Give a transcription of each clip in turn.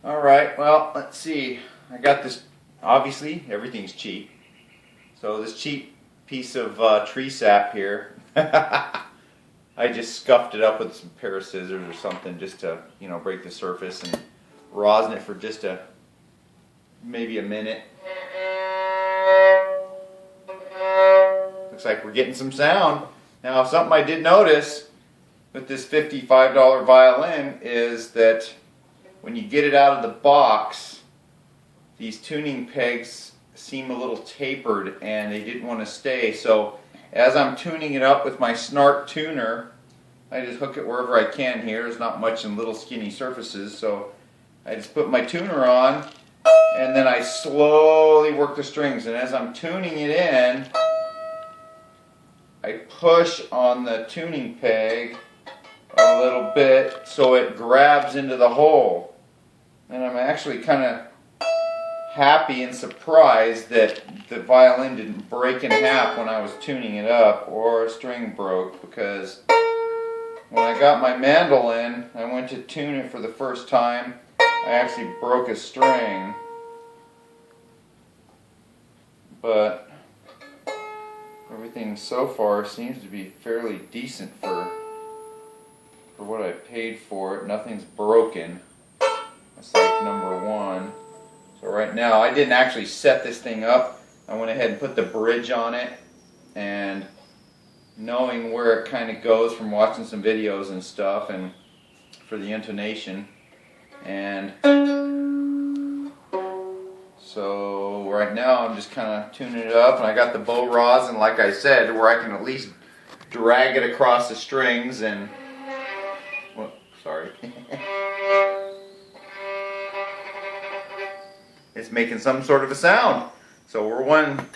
Alright, well, let's see. I got this, obviously, everything's cheap. So this cheap piece of tree sap here, I just scuffed it up with some pair of scissors or something just to, break the surface and rosin it for just maybe a minute. Looks like we're getting some sound. Now, something I did notice with this $55 violin is that when you get it out of the box, these tuning pegs seem a little tapered and they didn't want to stay. So as I'm tuning it up with my Snart tuner, I just hook it wherever I can here. There's not much in little skinny surfaces, so I just put my tuner on and then I slowly work the strings. And as I'm tuning it in, I push on the tuning peg a little bit so it grabs into the hole. And I'm actually kind of happy and surprised that the violin didn't break in half when I was tuning it up or a string broke, because when I got my mandolin, I went to tune it for the first time, I actually broke a string. But everything so far seems to be fairly decent for what I paid for it. Nothing's broken. That's like number one. So right now, I didn't actually set this thing up. I went ahead and put the bridge on it, and knowing where it kind of goes from watching some videos and stuff, and for the intonation. And so right now I'm just kind of tuning it up, and I got the bow rosin, like I said, where I can at least drag it across the strings and, well, sorry. It's making some sort of a sound. So we're one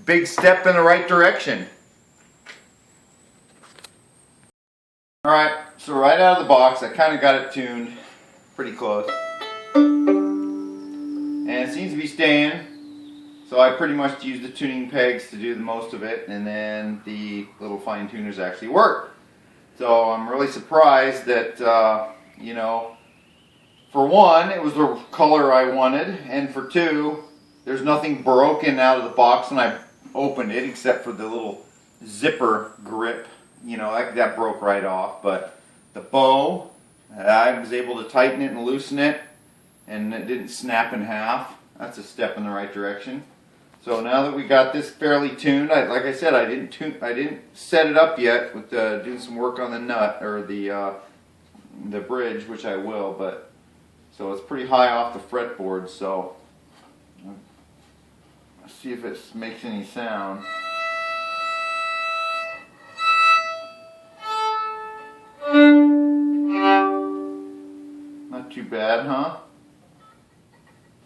big step in the right direction. Alright, so right out of the box, I kind of got it tuned pretty close. And it seems to be staying. So I pretty much use the tuning pegs to do the most of it, and then the little fine tuners actually work. So I'm really surprised that, for one, it was the color I wanted, and for two, there's nothing broken out of the box when I opened it except for the little zipper grip. That broke right off, but the bow, I was able to tighten it and loosen it, and it didn't snap in half. That's a step in the right direction. So now that we got this fairly tuned, like I said, I didn't set it up yet with doing some work on the nut or the bridge, which I will, but so it's pretty high off the fretboard. So let's see if it makes any sound. Not too bad, huh?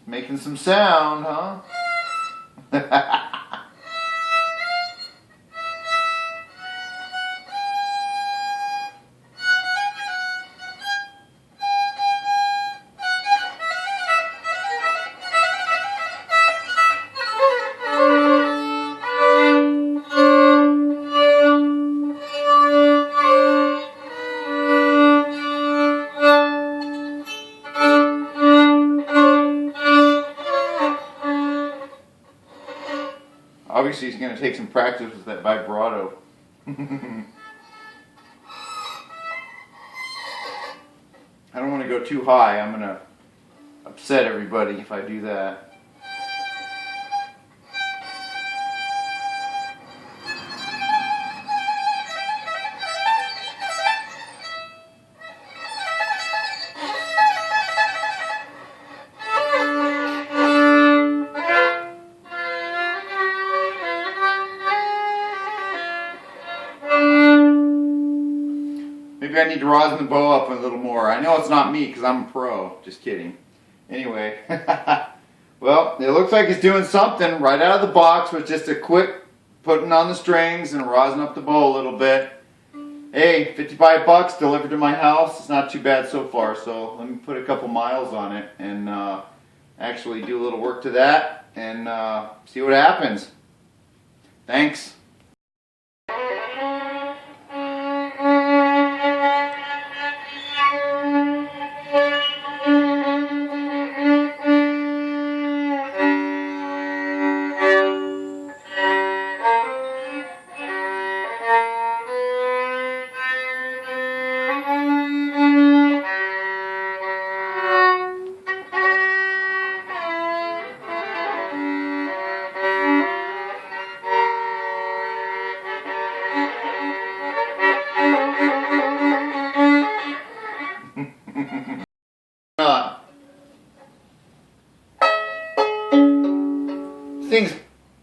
Making some sound, huh? Obviously, he's going to take some practice with that vibrato. I don't want to go too high. I'm going to upset everybody if I do that. Maybe I need to rosin the bow up a little more. I know it's not me because I'm a pro. Just kidding. Anyway, well, it looks like it's doing something right out of the box with just a quick putting on the strings and rosin up the bow a little bit. Hey, 55 bucks delivered to my house. It's not too bad so far. So let me put a couple miles on it and actually do a little work to that and see what happens. Thanks. Things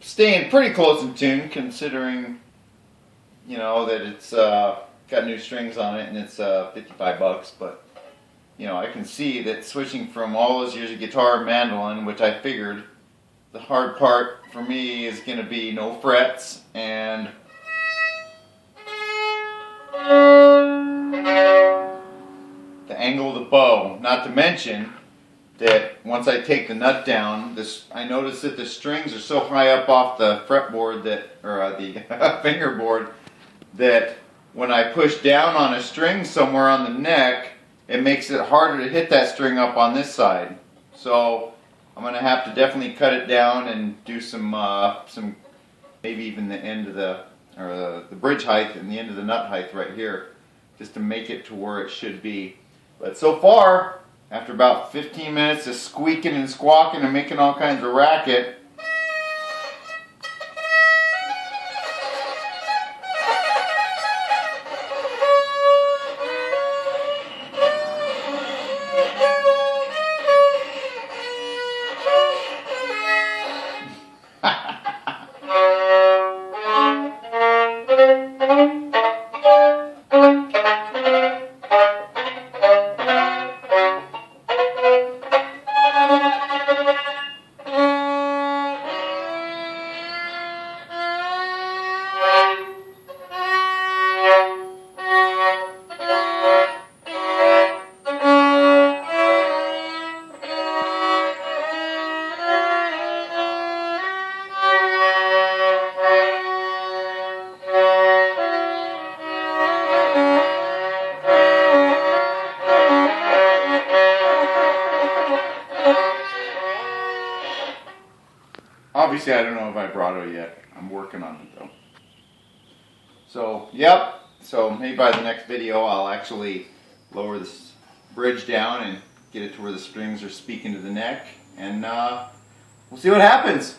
staying pretty close in tune, considering, you know, that it's got new strings on it and it's $55. But you know, I can see that switching from all those years of guitar and mandolin, which I figured the hard part for me is going to be no frets and the angle of the bow. Not to mention that once I take the nut down, I notice that the strings are so high up off the fretboard or the fingerboard, that when I push down on a string somewhere on the neck, it makes it harder to hit that string up on this side. So I'm going to have to definitely cut it down and do some maybe even the end of the bridge height and the end of the nut height right here, just to make it to where it should be. But so far, after about 15 minutes of squeaking and squawking and making all kinds of racket, obviously I don't know vibrato yet. I'm working on it though. So, yep. So maybe by the next video I'll actually lower this bridge down and get it to where the strings are speaking to the neck, and we'll see what happens.